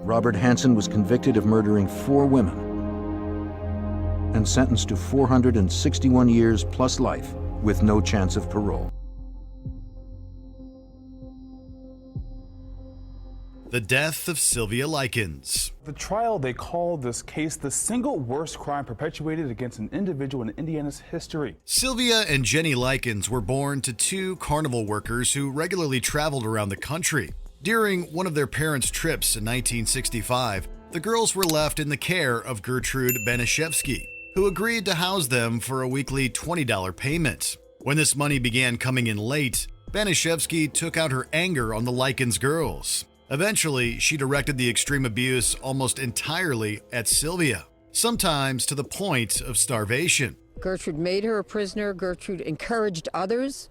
Robert Hansen was convicted of murdering 4 women and sentenced to 461 years plus life with no chance of parole. The death of Sylvia Lyons. The trial, they call this case the single worst crime perpetuated against an individual in Indiana's history. Sylvia and Jenny Lyons were born to 2 carnival workers who regularly traveled around the country. During one of their parents' trips in 1965, the girls were left in the care of Gertrude Banishevsky, who agreed to house them for a weekly $20 payment. When this money began coming in late, Banishevsky took out her anger on the Lyons girls. Eventually, she directed the extreme abuse almost entirely at Sylvia, sometimes to the point of starvation. Gertrude made her a prisoner. Gertrude encouraged others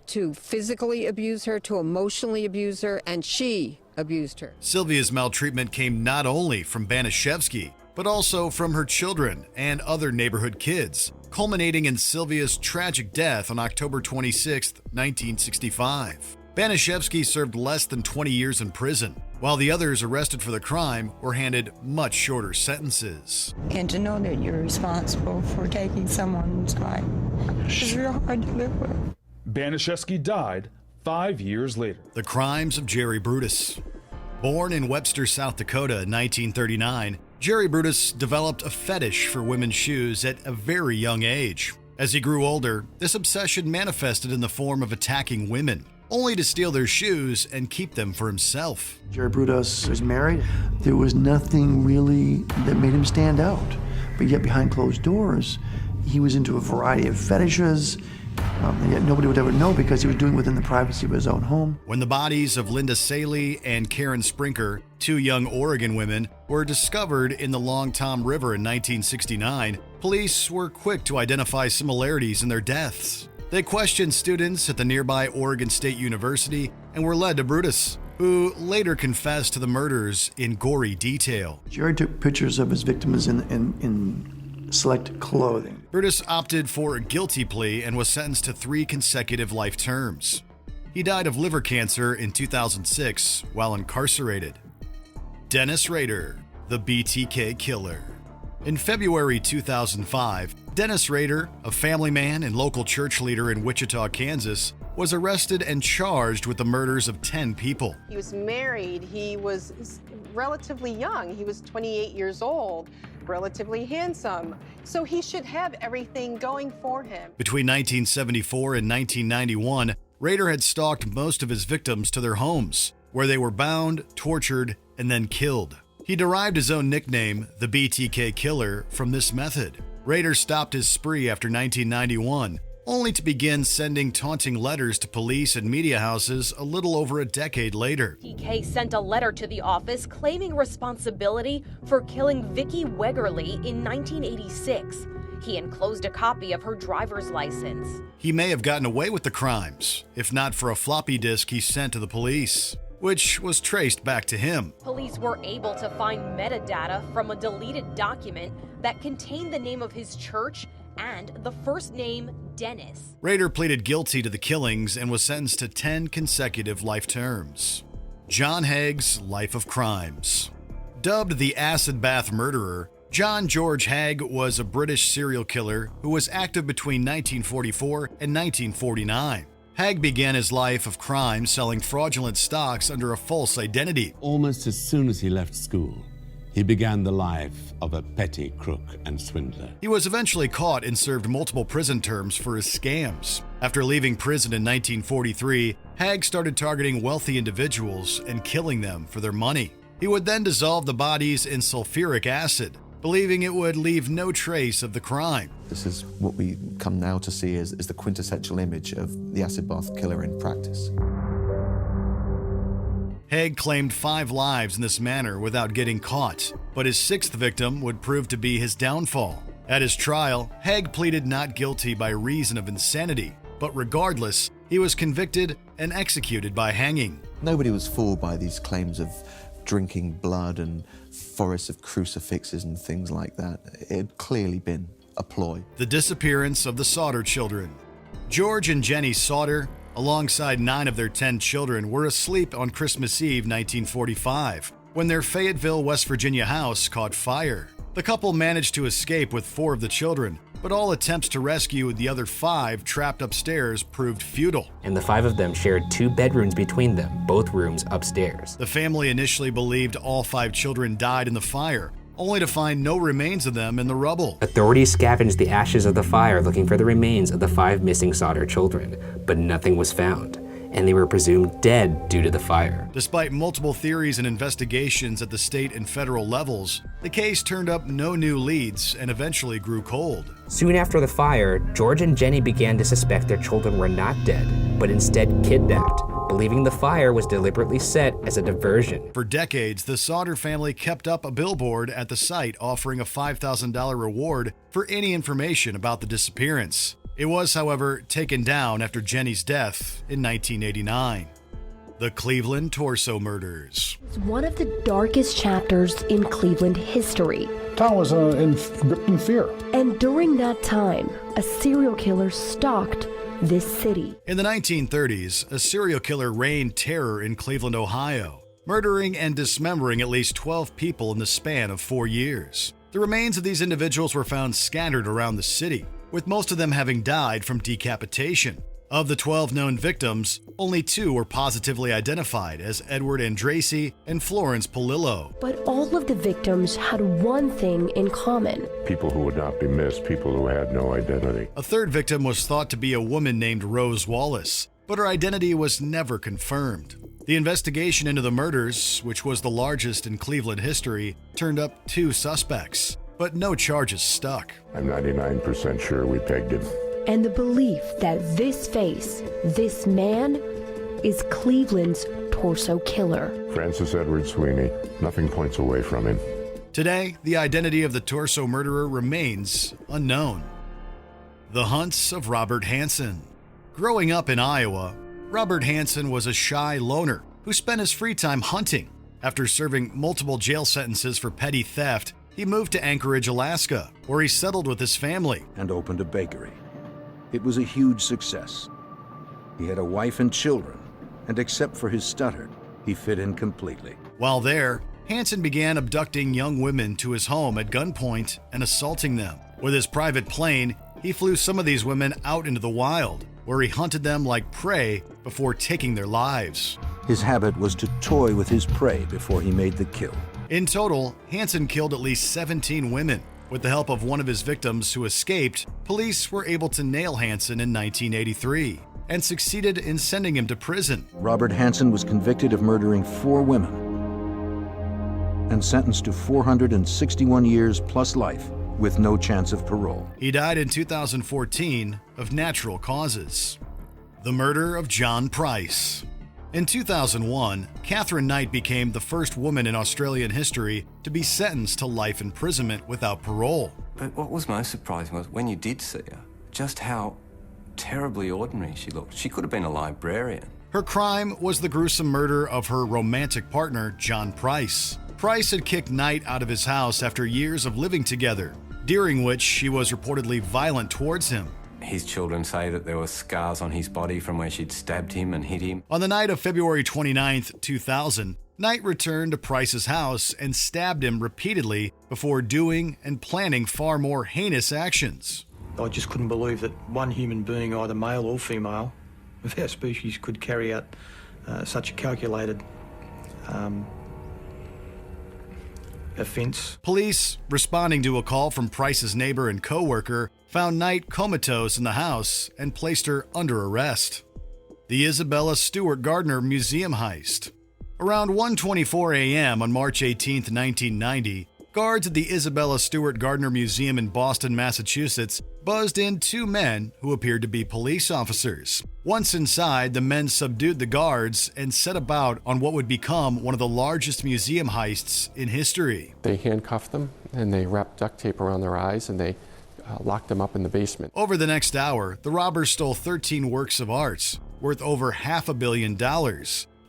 to physically abuse her, to emotionally abuse her, and she abused her. Sylvia's maltreatment came not only from Banishevsky, but also from her children and other neighborhood kids, culminating in Sylvia's tragic death on October 26, 1965. Banishevsky served less than 20 years in prison, while the others arrested for the crime were handed much shorter sentences. And to know that you're responsible for taking someone's life is real hard to live with. Banishevsky died 5 years later. The crimes of Jerry Brutus. Born in Webster, South Dakota in 1939, Jerry Brutus developed a fetish for women's shoes at a very young age. As he grew older, this obsession manifested in the form of attacking women, only to steal their shoes and keep them for himself. Jerry Brutus was married. There was nothing really that made him stand out. But yet behind closed doors, he was into a variety of fetishes, yet nobody would ever know because he was doing it within the privacy of his own home. When the bodies of Linda Saley and Karen Sprinker, 2 young Oregon women, were discovered in the Long Tom River in 1969, police were quick to identify similarities in their deaths. They questioned students at the nearby Oregon State University and were led to Brutus, who later confessed to the murders in gory detail. Jerry took pictures of his victims in select clothing. Brutus opted for a guilty plea and was sentenced to 3 consecutive life terms. He died of liver cancer in 2006 while incarcerated. Dennis Rader, the BTK Killer. In February 2005, Dennis Rader, a family man and local church leader in Wichita, Kansas, was arrested and charged with the murders of 10 people. He was married. He was relatively young. He was 28 years old, relatively handsome. So he should have everything going for him. Between 1974 and 1991, Rader had stalked most of his victims to their homes, where they were bound, tortured, and then killed. He derived his own nickname, the BTK Killer, from this method. Rader stopped his spree after 1991, only to begin sending taunting letters to police and media houses a little over a decade later. BTK sent a letter to the office claiming responsibility for killing Vicki Wegerly in 1986. He enclosed a copy of her driver's license. He may have gotten away with the crimes, if not for a floppy disk he sent to the police, which was traced back to him. Police were able to find metadata from a deleted document that contained the name of his church and the first name, Dennis. Rader pleaded guilty to the killings and was sentenced to 10 consecutive life terms. John Haig's life of crimes. Dubbed the acid bath murderer, John George Haig was a British serial killer who was active between 1944 and 1949. Haig began his life of crime selling fraudulent stocks under a false identity. Almost as soon as he left school, he began the life of a petty crook and swindler. He was eventually caught and served multiple prison terms for his scams. After leaving prison in 1943, Haig started targeting wealthy individuals and killing them for their money. He would then dissolve the bodies in sulfuric acid, believing it would leave no trace of the crime. This is what we come now to see as the quintessential image of the acid bath killer in practice. Haig claimed 5 lives in this manner without getting caught, but his 6th victim would prove to be his downfall. At his trial, Haig pleaded not guilty by reason of insanity, but regardless, he was convicted and executed by hanging. Nobody was fooled by these claims of drinking blood and forests of crucifixes and things like that. It had clearly been a ploy. The disappearance of the Sauter children. George and Jenny Sauter, alongside 9 of their 10 children, were asleep on Christmas Eve 1945 when their Fayetteville, West Virginia house caught fire. The couple managed to escape with 4 of the children, but all attempts to rescue the other 5 trapped upstairs proved futile. And the 5 of them shared 2 bedrooms between them, both rooms upstairs. The family initially believed all 5 children died in the fire, only to find no remains of them in the rubble. Authorities scavenged the ashes of the fire looking for the remains of the 5 missing Sauter children, but nothing was found, and they were presumed dead due to the fire. Despite multiple theories and investigations at the state and federal levels, the case turned up no new leads and eventually grew cold. Soon after the fire, George and Jenny began to suspect their children were not dead, but instead kidnapped, believing the fire was deliberately set as a diversion. For decades, the Sauter family kept up a billboard at the site offering a $5,000 reward for any information about the disappearance. It was, however, taken down after Jenny's death in 1989. The Cleveland Torso Murders. It's one of the darkest chapters in Cleveland history. Town was gripped in fear. And during that time, a serial killer stalked this city. In the 1930s, a serial killer reigned terror in Cleveland, Ohio, murdering and dismembering at least 12 people in the span of 4 years. The remains of these individuals were found scattered around the city, with most of them having died from decapitation. Of the 12 known victims, only 2 were positively identified as Edward Andrasey and Florence Polillo. But all of the victims had one thing in common. People who would not be missed, people who had no identity. A third victim was thought to be a woman named Rose Wallace, but her identity was never confirmed. The investigation into the murders, which was the largest in Cleveland history, turned up 2 suspects, but no charges stuck. I'm 99% sure we pegged him. And the belief that this face, this man, is Cleveland's torso killer. Francis Edward Sweeney. Nothing points away from him. Today, the identity of the torso murderer remains unknown. The Hunts of Robert Hansen. Growing up in Iowa, Robert Hansen was a shy loner who spent his free time hunting. After serving multiple jail sentences for petty theft, he moved to Anchorage, Alaska, where he settled with his family and opened a bakery. It was a huge success. He had a wife and children, and except for his stutter, he fit in completely. While there, Hansen began abducting young women to his home at gunpoint and assaulting them. With his private plane, he flew some of these women out into the wild, where he hunted them like prey before taking their lives. His habit was to toy with his prey before he made the kill. In total, Hansen killed at least 17 women. With the help of one of his victims who escaped, police were able to nail Hansen in 1983 and succeeded in sending him to prison. Robert Hansen was convicted of murdering 4 women and sentenced to 461 years plus life with no chance of parole. He died in 2014 of natural causes. The murder of John Price. In 2001, Catherine Knight became the first woman in Australian history to be sentenced to life imprisonment without parole. But what was most surprising was when you did see her, just how terribly ordinary she looked. She could have been a librarian. Her crime was the gruesome murder of her romantic partner, John Price. Price had kicked Knight out of his house after years of living together, during which she was reportedly violent towards him. His children say that there were scars on his body from where she'd stabbed him and hit him. On the night of February 29, 2000, Knight returned to Price's house and stabbed him repeatedly before doing and planning far more heinous actions. I just couldn't believe that one human being, either male or female, of our species could carry out such a calculated offence. Police, responding to a call from Price's neighbor and co-worker, found Knight comatose in the house and placed her under arrest. The Isabella Stewart Gardner Museum Heist. Around 1:24 a.m. on March 18, 1990, guards at the Isabella Stewart Gardner Museum in Boston, Massachusetts, buzzed in 2 men who appeared to be police officers. Once inside, the men subdued the guards and set about on what would become one of the largest museum heists in history. They handcuffed them and they wrapped duct tape around their eyes and they locked them up in the basement. Over the next hour, the robbers stole 13 works of art worth over $500 million,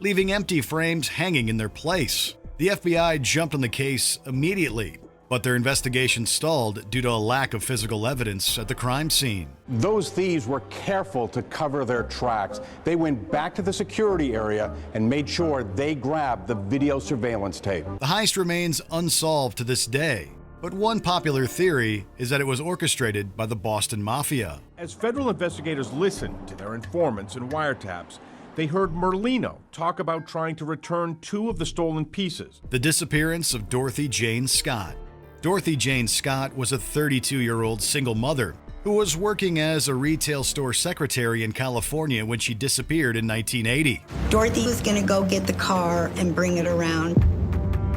leaving empty frames hanging in their place. The FBI jumped on the case immediately. but their investigation stalled due to a lack of physical evidence at the crime scene. Those thieves were careful to cover their tracks. They went back to the security area and made sure they grabbed the video surveillance tape. The heist remains unsolved to this day, but one popular theory is that it was orchestrated by the Boston Mafia. As federal investigators listened to their informants and wiretaps, they heard Merlino talk about trying to return 2 of the stolen pieces. The disappearance of Dorothy Jane Scott. Dorothy Jane Scott was a 32-year-old single mother who was working as a retail store secretary in California when she disappeared in 1980. Dorothy was going to go get the car and bring it around.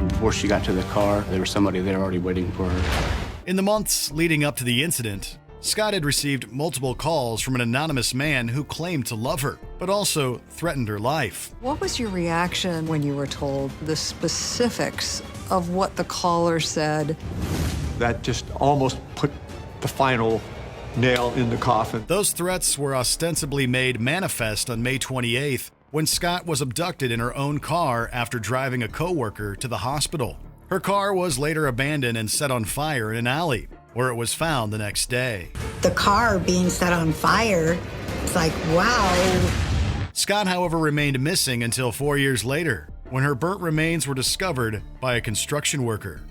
Before she got to the car, there was somebody there already waiting for her. In the months leading up to the incident, Scott had received multiple calls from an anonymous man who claimed to love her, but also threatened her life. What was your reaction when you were told the specifics of what the caller said? That just almost put the final nail in the coffin. Those threats were ostensibly made manifest on May 28th, when Scott was abducted in her own car after driving a coworker to the hospital. Her car was later abandoned and set on fire in an alley, where it was found the next day. The car being set on fire, it's like, wow. Scott, however, remained missing until 4 years later, when her burnt remains were discovered by a construction worker.